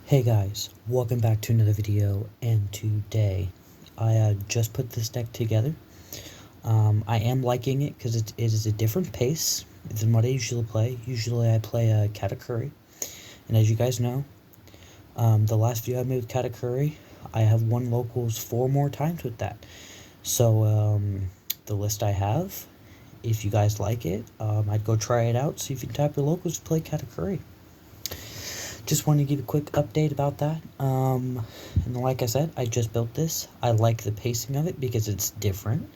Hey guys, welcome back to another video, and today I just put this deck together. I am liking it because it is a different pace than what I usually play. Usually I play Katakuri, and as you guys know, the last video I made with Katakuri, I have won locals 4 more times with that. So the list I have, if you guys like it, I'd go try it out, see if you can tap your locals to play Katakuri. Just wanted to give a quick update about that. And like I said, I just built this. I like the pacing of it because it's different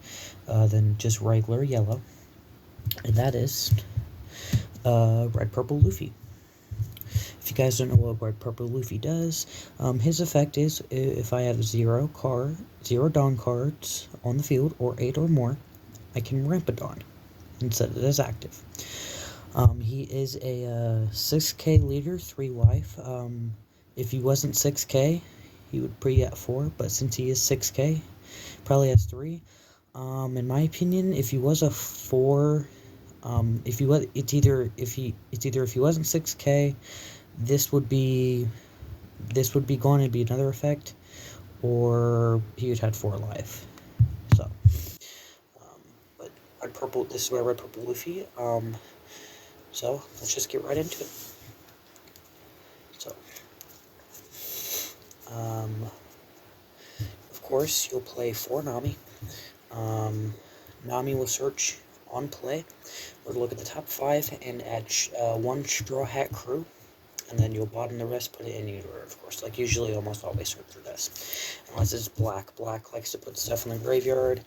than just regular yellow. And that is Red Purple Luffy. If you guys don't know what Red Purple Luffy does, his effect is if I have 0 Dawn cards on the field, or 8 or more, I can ramp a Dawn and set it as active. He is a 6k leader, 3 wife. If he wasn't 6k, he would pre at 4, but since he is 6k, probably has 3. In my opinion, if he was a 4, if he was, it's either if he wasn't 6k, this would be gone. It'd be another effect, or he would have 4 life. So, but Red Purple. This is my Red Purple Luffy. So let's just get right into it. So, of course, you'll play 4 Nami. Nami will search on play. We'll look at the top 5 and add 1 Straw Hat Crew. And then you'll bottom the rest, put it in order, of course. Like usually, almost always Searcher does. Unless it's Black. Black likes to put stuff in the graveyard.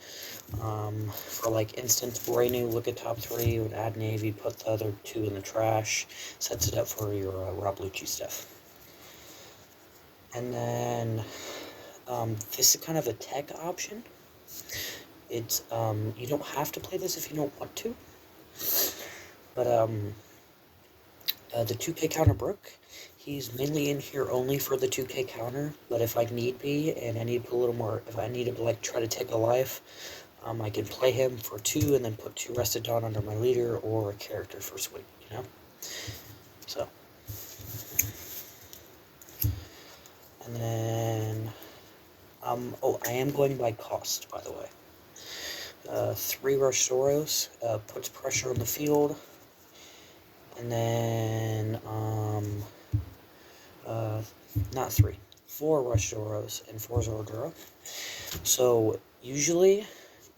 For like instance, Rainu, look at top 3, would add Navy, put the other 2 in the trash. Sets it up for your Rob Lucci stuff. And then, this is kind of a tech option. It's, you don't have to play this if you don't want to. But, the 2k counter Brook, he's mainly in here only for the 2k counter, but if I need be, and I need to put a little more, if I need to, like, try to take a life, I can play him for 2 and then put 2 Rested Dawn under my leader or a character for swing, you know? So. And then, oh, I am going by cost, by the way. 3 Rush Zoros, puts pressure on the field. And then, not 3, 4 Rush Zoros and 4 Zoroduro. So, usually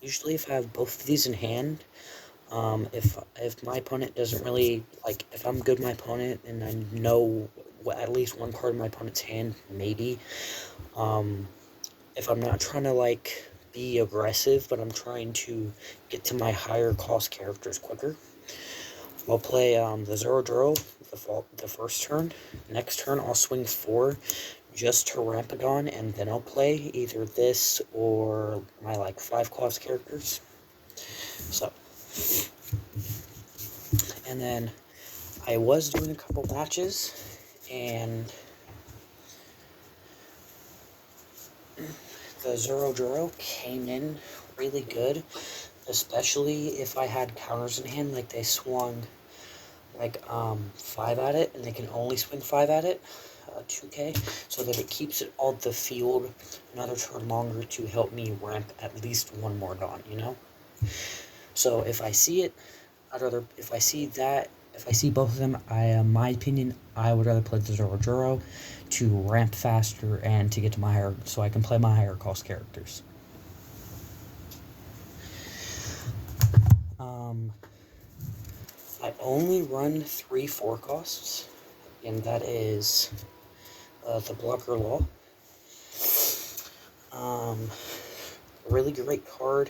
if I have both of these in hand, if my opponent doesn't really, like, if I'm good with my opponent, and I know at least 1 card in my opponent's hand, maybe, if I'm not trying to, like, be aggressive, but I'm trying to get to my higher cost characters quicker, I'll play the Zoroduro the first turn. Next turn, I'll swing 4 just to Rampadon, and then I'll play either this or my, like, 5 cost characters. So, and then I was doing a couple matches, and the Zoroduro came in really good, especially if I had counters in hand, like they swung like 5 at it, and they can only swing 5 at it, 2k, so that it keeps it on the field another turn longer to help me ramp at least 1 more Dawn, you know? So if I see it, if I see both of them, my opinion, I would rather play the Zoroduro to ramp faster and to get to my higher, so I can play my higher cost characters. I only run 3 4 costs, and that is the Blocker Law. Really great card.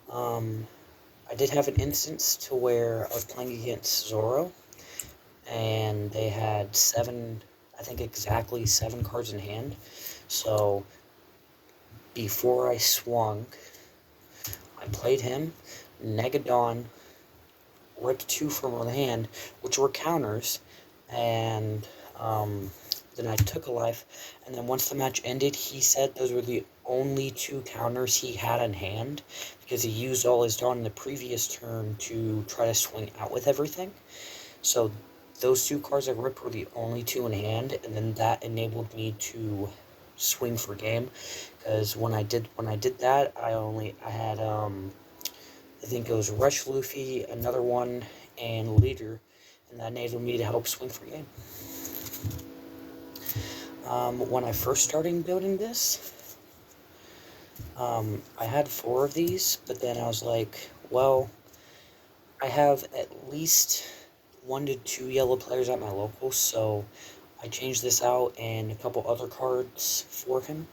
I did have an instance to where I was playing against Zoro, and they had 7, I think exactly 7 cards in hand. So before I swung, I played him, Negadon, ripped 2 from the hand, which were counters, and then I took a life, and then once the match ended, he said those were the only 2 counters he had in hand, because he used all his Dawn in the previous turn to try to swing out with everything. So those two cards I ripped were the only two in hand, and then that enabled me to swing for game. Because when I did that, I had I think it was Rush Luffy, another one, and Leader, and that enabled me to help swing for game. When I first started building this, I had 4 of these, but then I was like, well, I have at least 1 to 2 yellow players at my local, so I changed this out and a couple other cards for him.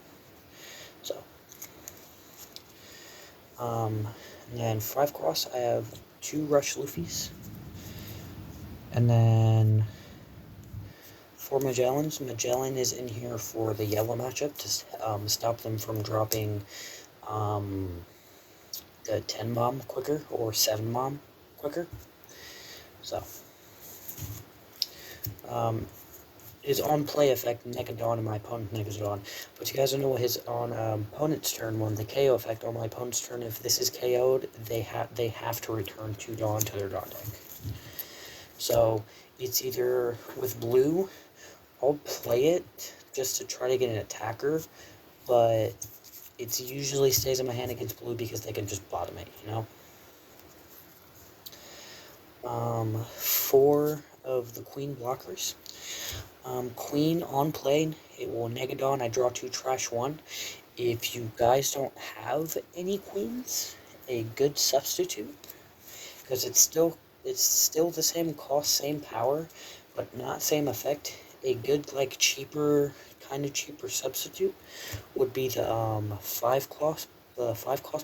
So, and then 5 cross, I have 2 Rush Luffys, and then 4 Magellans. Magellan is in here for the yellow matchup to stop them from dropping the 10 bomb quicker or 7 bomb quicker. So, his on-play effect, Negadon, and my opponent Negadon. But you guys don't know what his opponent's turn one. The KO effect on my opponent's turn, if this is KO'd, they have to return 2 Dawn to their Dawn deck. So, it's either with blue, I'll play it just to try to get an attacker, but it usually stays in my hand against blue because they can just bottom it, you know? 4 of the Queen blockers. Queen on play, it will Negadon, I draw 2, trash 1. If you guys don't have any Queens, a good substitute, because it's still the same cost, same power, but not same effect. A good, like, kind of cheaper substitute would be the 5 cost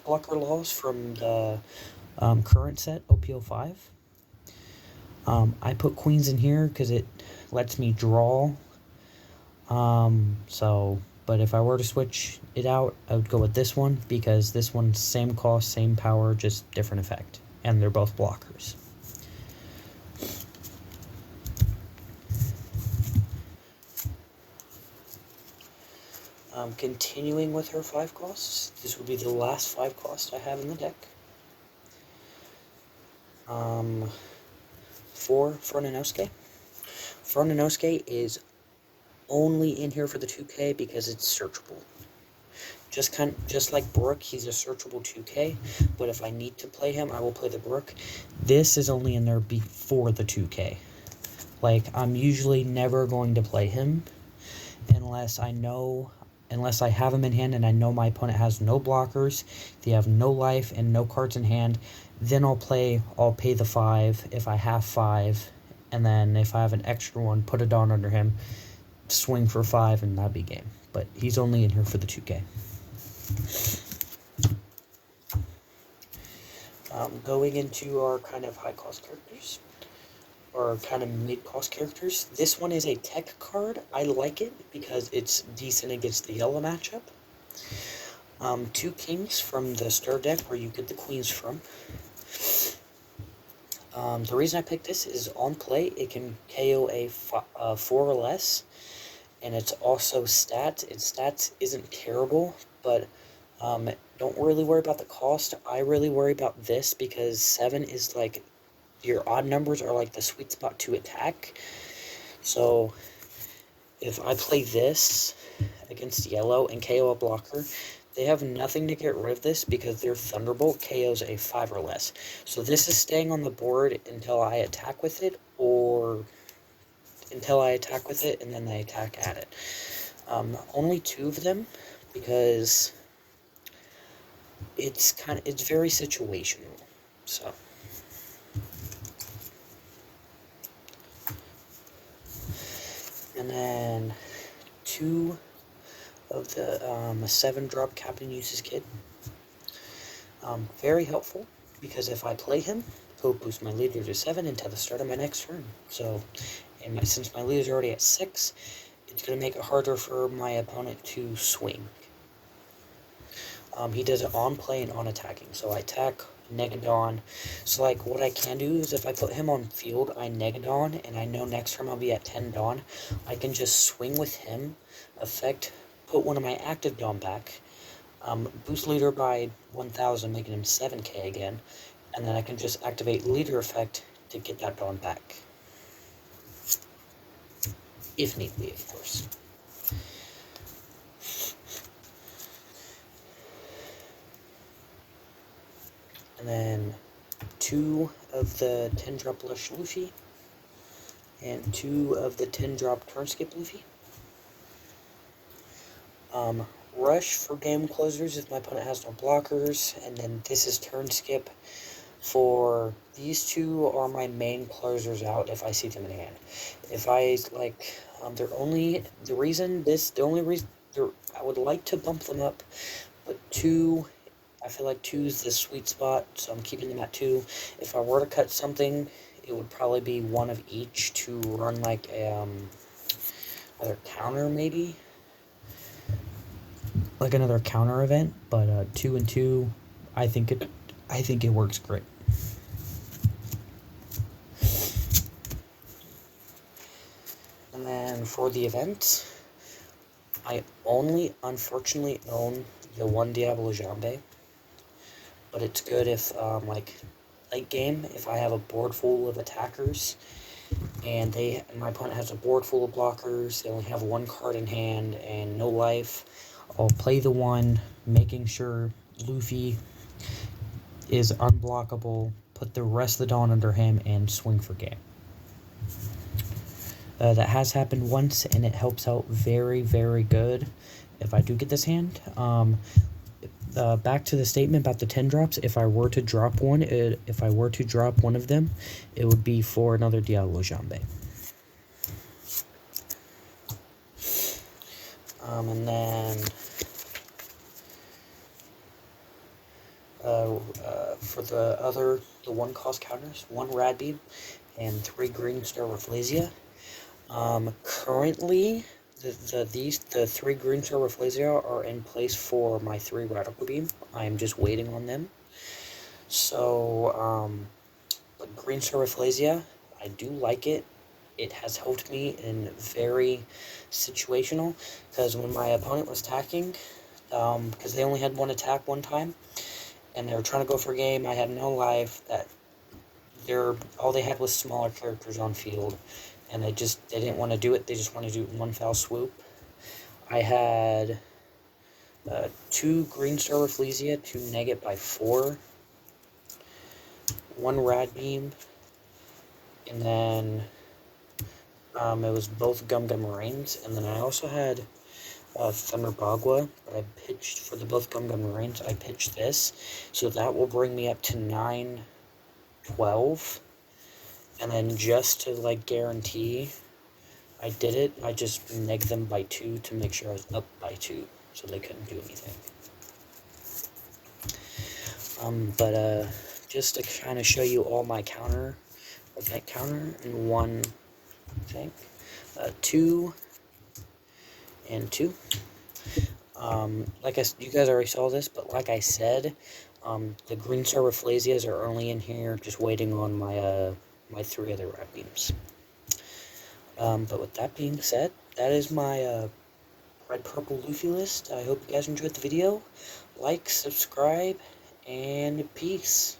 blocker laws from the current set, OPO 5. I put Queens in here because it lets me draw. But if I were to switch it out, I would go with this one, because this one's same cost, same power, just different effect. And they're both blockers. Continuing with her 5 costs, this will be the last 5 costs I have in the deck. 4 Froninosuke. Froninosuke is only in here for the 2K because it's searchable. Just like Brook, he's a searchable 2K, but if I need to play him, I will play the Brook. This is only in there before the 2K. Like, I'm usually never going to play him unless I have him in hand and I know my opponent has no blockers, they have no life and no cards in hand. Then I'll pay the 5 if I have 5, and then if I have an extra one, put a Dawn under him, swing for 5, and that'd be game. But he's only in here for the 2K. Going into our kind of high-cost characters, or kind of mid-cost characters. This one is a tech card. I like it because it's decent against the yellow matchup. 2 kings from the star deck where you get the queens from. The reason I picked this is on play, it can KO a 4 or less, and it's also stats. Its stats isn't terrible, but don't really worry about the cost. I really worry about this because 7 is like, your odd numbers are like the sweet spot to attack. So if I play this against yellow and KO a blocker, they have nothing to get rid of this because their Thunderbolt KOs a 5 or less. So this is staying on the board until I attack with it, or until I attack with it and then they attack at it. Only 2 of them because it's very situational. So and then 2 of the 7-drop Captain Uses Kid. Very helpful, because if I play him, he'll boost my leader to 7 until the start of my next turn. So, since my leader's already at 6, it's going to make it harder for my opponent to swing. He does it on play and on attacking. So I attack, Negadon. So like what I can do is if I put him on field, I Negadon, and I know next turn I'll be at 10 Dawn, I can just swing with him, put one of my active Dawn back, boost leader by 1000, making him 7k again, and then I can just activate leader effect to get that Dawn back. if need be, of course. And then 2 of the 10-drop Lush Luffy, and 2 of the 10-drop Turn Skip Luffy. Rush for game closers if my opponent has no blockers, and then this is Turn Skip for these 2 are my main closers out if I see them in hand. If I, like, the only reason I would like to bump them up, but 2, I feel like 2 is the sweet spot, so I'm keeping them at 2. If I were to cut something, it would probably be 1 of each to run like a, another counter maybe? Like another counter event, but 2 and 2, I think it works great. And then for the event, I only unfortunately own the 1 Diablo Jambe, but it's good if like late game, if I have a board full of attackers and my opponent has a board full of blockers, they only have 1 card in hand and no life, I'll play the 1, making sure Luffy is unblockable, put the rest of the Dawn under him, and swing for game. That has happened once, and it helps out very, very good if I do get this hand. Back to the statement about the 10 drops, if I were to drop one, of them, it would be for another Diablo Jambe. And then for the 1 cost counters, 1 Rad Beam and 3 Green Star Rafflesia. Currently, the 3 Green Star Rafflesia are in place for my 3 Radical Beam. I am just waiting on them. So, but Green Star Rafflesia, I do like it. It has helped me in very situational, because when my opponent was attacking, because they only had 1 attack 1 time, and they were trying to go for a game, I had no life, all they had was smaller characters on field, and they didn't want to do it, they just wanted to do 1 foul swoop. I had 2 Green Star Rafflesia to neg it by 4, 1 Rad Beam, and then it was both Gum Gum Rains, and then I also had Thunder Bagua, but I pitched for the both Gum Gum Rains, I pitched this, so that will bring me up to 9-12, and then just to, like, guarantee I did it, I just negged them by 2 to make sure I was up by 2, so they couldn't do anything. But just to kind of show you all my counter in one thing, 2 and 2. You guys already saw this, but like I said, the Green Star Rafflesias are only in here, just waiting on my my 3 other Rad Beams. But with that being said, that is my Red Purple Luffy list. I hope you guys enjoyed the video. Like, subscribe, and peace.